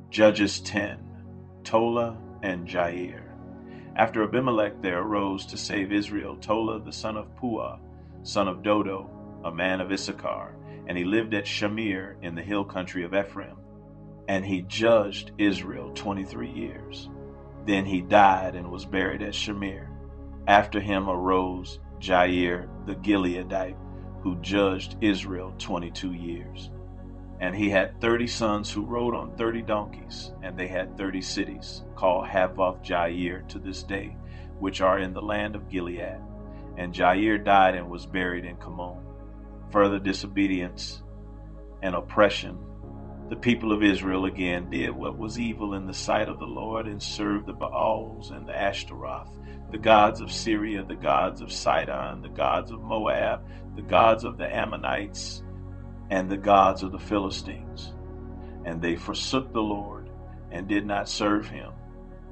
Judges 10. Tola and Jair. After Abimelech there arose to save Israel Tola the son of Puah, son of Dodo, a man of Issachar, and he lived at Shamir in the hill country of Ephraim. And he judged Israel 23 years. Then he died and was buried at Shamir. After him arose Jair the Gileadite, who judged Israel 22 years. And he had 30 sons who rode on 30 donkeys, and they had 30 cities, called Havoth Jair to this day, which are in the land of Gilead. And Jair died and was buried in Kamon. Further disobedience and oppression, the people of Israel again did what was evil in the sight of the Lord, and served the Baals and the Ashtaroth, the gods of Syria, the gods of Sidon, the gods of Moab, the gods of the Ammonites, and the gods of the Philistines. And they forsook the Lord and did not serve him.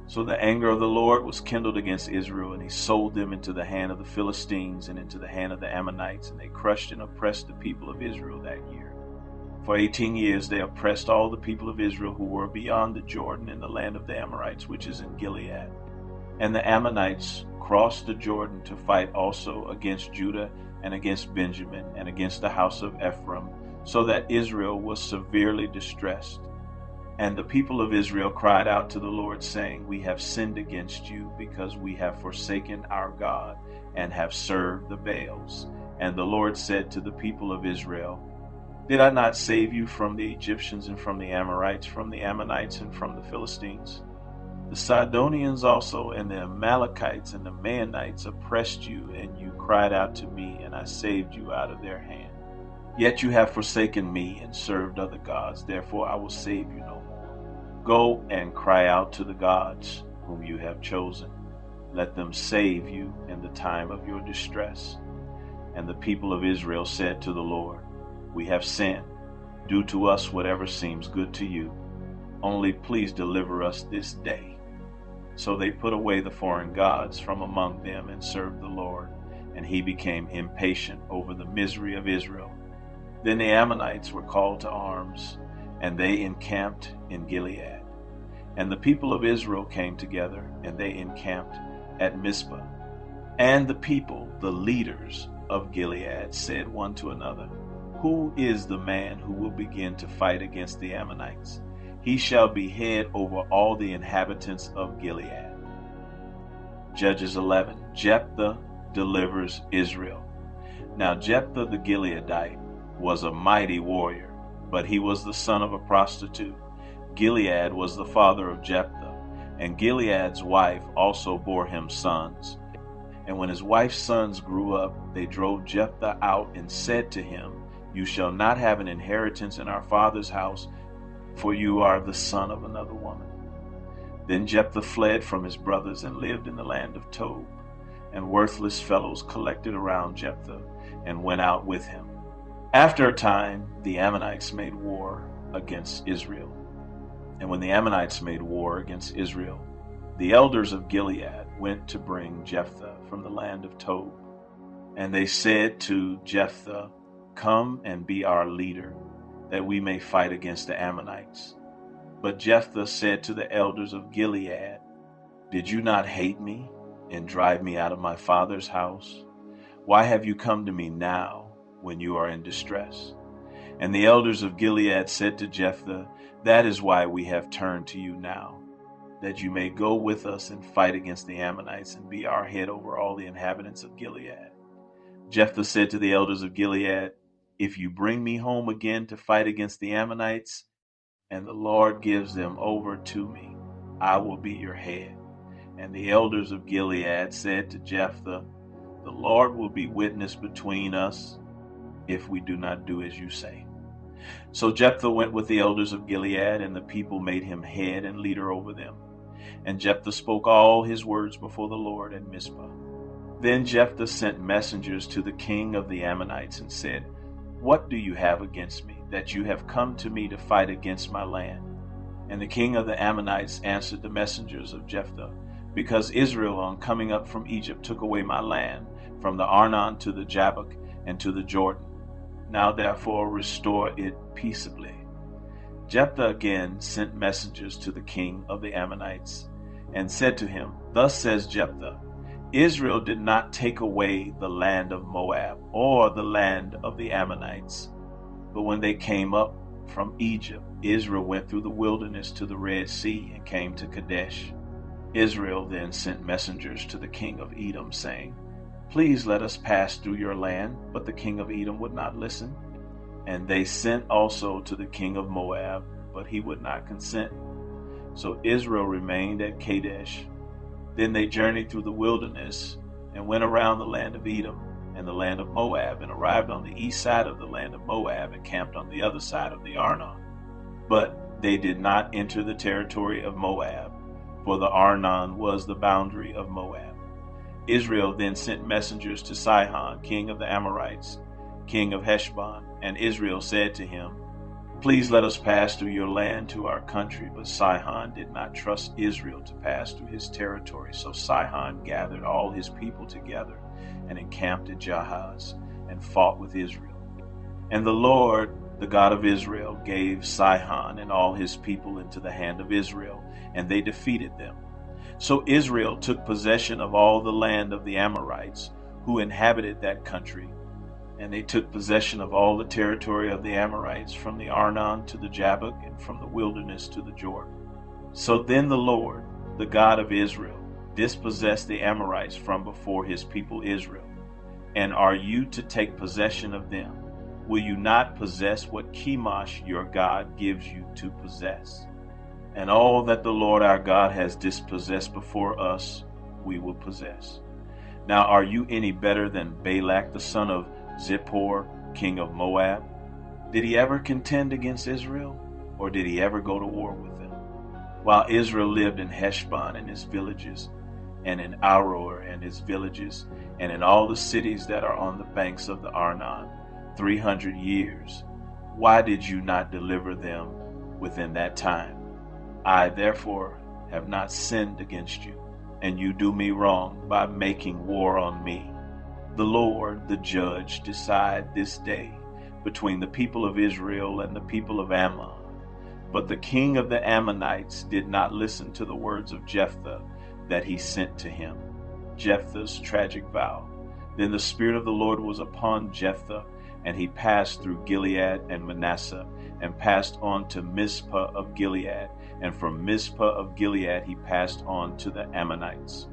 So the anger of the Lord was kindled against Israel, and he sold them into the hand of the Philistines and into the hand of the Ammonites, and they crushed and oppressed the people of Israel that year. For 18 years they oppressed all the people of Israel who were beyond the Jordan in the land of the Amorites, which is in Gilead. And the Ammonites crossed the Jordan to fight also against Judah and against Benjamin and against the house of Ephraim, so that Israel was severely distressed. And the people of Israel cried out to the Lord, saying, We have sinned against you, because we have forsaken our God and have served the Baals. And the Lord said to the people of Israel, Did I not save you from the Egyptians and from the Amorites, from the Ammonites and from the Philistines? The Sidonians also and the Amalekites and the Maonites oppressed you, and you cried out to me, and I saved you out of their hand. Yet you have forsaken me and served other gods, therefore I will save you no more. Go and cry out to the gods whom you have chosen. Let them save you in the time of your distress. And the people of Israel said to the Lord, We have sinned. Do to us whatever seems good to you. Only please deliver us this day. So they put away the foreign gods from among them and served the Lord, and he became impatient over the misery of Israel. Then the Ammonites were called to arms, and they encamped in Gilead. And the people of Israel came together, and they encamped at Mizpah. And the people, the leaders of Gilead, said one to another, Who is the man who will begin to fight against the Ammonites? He shall be head over all the inhabitants of Gilead. Judges 11. Jephthah delivers Israel. Now Jephthah the Gileadite was a mighty warrior, but he was the son of a prostitute. Gilead was the father of Jephthah, and Gilead's wife also bore him sons. And when his wife's sons grew up, they drove Jephthah out and said to him, You shall not have an inheritance in our father's house, for you are the son of another woman. Then Jephthah fled from his brothers and lived in the land of Tob. And worthless fellows collected around Jephthah and went out with him. After a time, the Ammonites made war against Israel. And when the Ammonites made war against Israel, the elders of Gilead went to bring Jephthah from the land of Tob. And they said to Jephthah, Come and be our leader, that we may fight against the Ammonites. But Jephthah said to the elders of Gilead, Did you not hate me and drive me out of my father's house? Why have you come to me now when you are in distress? And the elders of Gilead said to Jephthah, That is why we have turned to you now, that you may go with us and fight against the Ammonites and be our head over all the inhabitants of Gilead. Jephthah said to the elders of Gilead, If you bring me home again to fight against the Ammonites, and the Lord gives them over to me, I will be your head. And the elders of Gilead said to Jephthah, The Lord will be witness between us if we do not do as you say. So Jephthah went with the elders of Gilead, and the people made him head and leader over them. And Jephthah spoke all his words before the Lord at Mizpah. Then Jephthah sent messengers to the king of the Ammonites and said, What do you have against me, that you have come to me to fight against my land? And the king of the Ammonites answered the messengers of Jephthah, Because Israel on coming up from Egypt took away my land, from the Arnon to the Jabbok and to the Jordan. Now therefore restore it peaceably. Jephthah again sent messengers to the king of the Ammonites and said to him, Thus says Jephthah, Israel did not take away the land of Moab or the land of the Ammonites, but when they came up from Egypt, Israel went through the wilderness to the Red Sea and came to Kadesh. Israel then sent messengers to the king of Edom, saying, Please let us pass through your land. But the king of Edom would not listen. And they sent also to the king of Moab, but he would not consent. So Israel remained at Kadesh. Then they journeyed through the wilderness and went around the land of Edom and the land of Moab, and arrived on the east side of the land of Moab and camped on the other side of the Arnon. But they did not enter the territory of Moab, for the Arnon was the boundary of Moab. Israel then sent messengers to Sihon, king of the Amorites, king of Heshbon, and Israel said to him, Please let us pass through your land to our country. But Sihon did not trust Israel to pass through his territory. So Sihon gathered all his people together and encamped at Jahaz and fought with Israel. And the Lord, the God of Israel, gave Sihon and all his people into the hand of Israel, and they defeated them. So Israel took possession of all the land of the Amorites who inhabited that country, and they took possession of all the territory of the Amorites from the Arnon to the Jabbok and from the wilderness to the Jordan. So then the Lord, the God of Israel, dispossessed the Amorites from before his people Israel. And are you to take possession of them? Will you not possess what Chemosh your God gives you to possess? And all that the Lord our God has dispossessed before us, we will possess. Now are you any better than Balak the son of Zippor, king of Moab? Did he ever contend against Israel, or did he ever go to war with them? While Israel lived in Heshbon and its villages, and in Aroer and its villages, and in all the cities that are on the banks of the Arnon, 300 years, why did you not deliver them within that time? I therefore have not sinned against you, and you do me wrong by making war on me. The Lord, the judge, decide this day between the people of Israel and the people of Ammon. But the king of the Ammonites did not listen to the words of Jephthah that he sent to him. Jephthah's tragic vow. Then the Spirit of the Lord was upon Jephthah, and he passed through Gilead and Manasseh, and passed on to Mizpah of Gilead, and from Mizpah of Gilead he passed on to the Ammonites.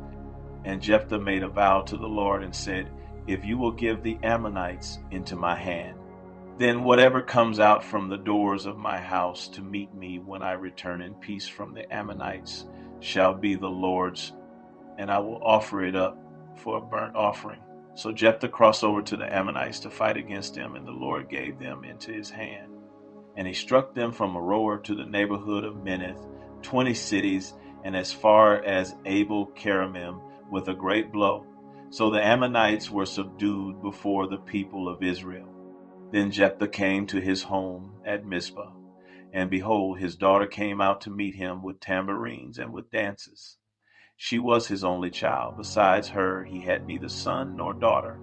And Jephthah made a vow to the Lord and said, If you will give the Ammonites into my hand, then whatever comes out from the doors of my house to meet me when I return in peace from the Ammonites shall be the Lord's, and I will offer it up for a burnt offering. So Jephthah crossed over to the Ammonites to fight against them, and the Lord gave them into his hand. And he struck them from Aroer to the neighborhood of Minnith, 20 cities, and as far as Abel Keramim, with a great blow. So the Ammonites were subdued before the people of Israel. Then Jephthah came to his home at Mizpah, and behold, his daughter came out to meet him with tambourines and with dances. She was his only child. Besides her, he had neither son nor daughter.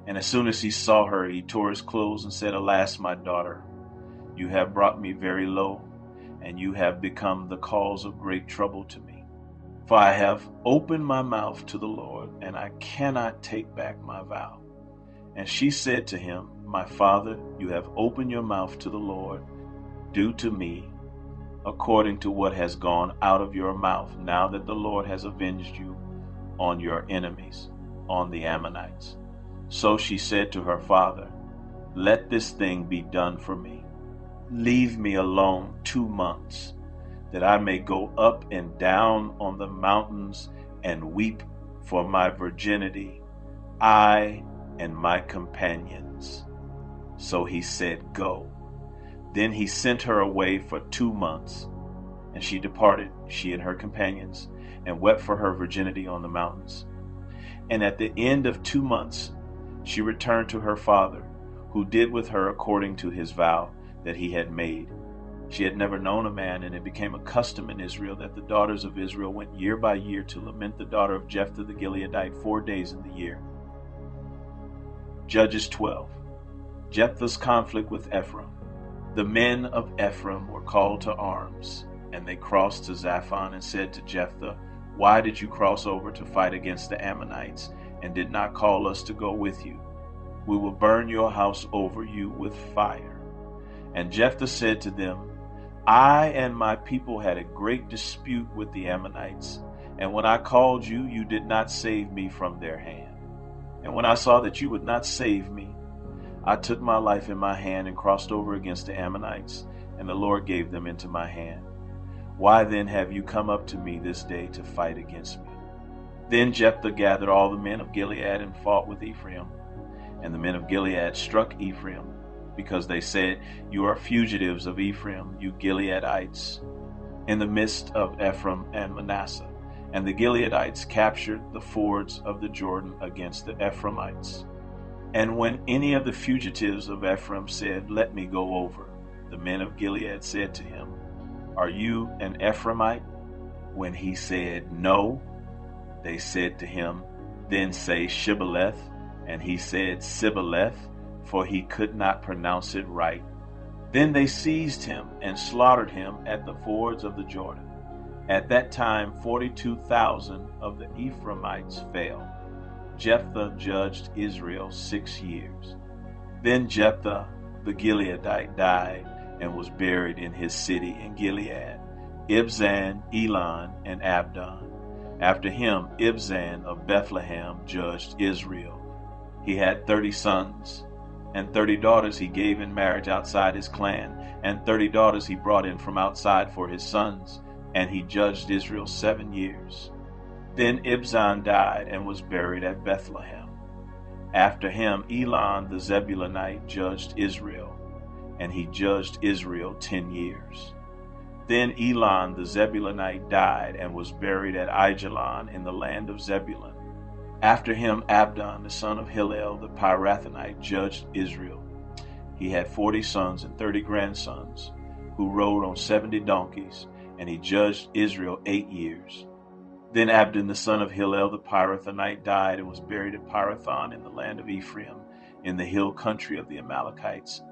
And as soon as he saw her, he tore his clothes and said, Alas, my daughter, you have brought me very low, and you have become the cause of great trouble to me. For I have opened my mouth to the Lord, and I cannot take back my vow. And she said to him, My father, you have opened your mouth to the Lord. Do to me according to what has gone out of your mouth, now that the Lord has avenged you on your enemies, on the Ammonites. So she said to her father, Let this thing be done for me. Leave me alone 2 months, that I may go up and down on the mountains and weep for my virginity, I and my companions. So he said, Go. Then he sent her away for 2 months, and she departed, she and her companions, and wept for her virginity on the mountains. And at the end of 2 months, she returned to her father, who did with her according to his vow that he had made. She had never known a man, and it became a custom in Israel that the daughters of Israel went year by year to lament the daughter of Jephthah the Gileadite 4 days in the year. Judges 12. Jephthah's conflict with Ephraim. The men of Ephraim were called to arms, and they crossed to Zaphon and said to Jephthah, "Why did you cross over to fight against the Ammonites and did not call us to go with you? We will burn your house over you with fire." And Jephthah said to them, "I and my people had a great dispute with the Ammonites, and when I called you, you did not save me from their hand. And when I saw that you would not save me, I took my life in my hand and crossed over against the Ammonites, and the Lord gave them into my hand. Why then have you come up to me this day to fight against me?" Then Jephthah gathered all the men of Gilead and fought with Ephraim. And the men of Gilead struck Ephraim, because they said, "You are fugitives of Ephraim, you Gileadites," in the midst of Ephraim and Manasseh. And the Gileadites captured the fords of the Jordan against the Ephraimites. And when any of the fugitives of Ephraim said, "Let me go over," the men of Gilead said to him, "Are you an Ephraimite?" When he said, "No," they said to him, "Then say Shibboleth." And he said Sibboleth, for he could not pronounce it right. Then they seized him and slaughtered him at the fords of the Jordan. At that time 42,000 of the Ephraimites fell. Jephthah judged Israel 6 years. Then Jephthah the Gileadite died and was buried in his city in Gilead, Ibzan, Elon, and Abdon. After him Ibzan of Bethlehem judged Israel. He had 30 sons, and 30 daughters he gave in marriage outside his clan, and 30 daughters he brought in from outside for his sons, and he judged Israel 7 years. Then Ibzan died and was buried at Bethlehem. After him Elon the Zebulunite judged Israel, and he judged Israel 10 years. Then Elon the Zebulunite died and was buried at Aijalon in the land of Zebulun. After him Abdon the son of Hillel the Pirathonite judged Israel. He had 40 sons and 30 grandsons, who rode on 70 donkeys, and he judged Israel 8 years. Then Abdon the son of Hillel the Pirathonite died and was buried at Pirathon in the land of Ephraim, in the hill country of the Amalekites,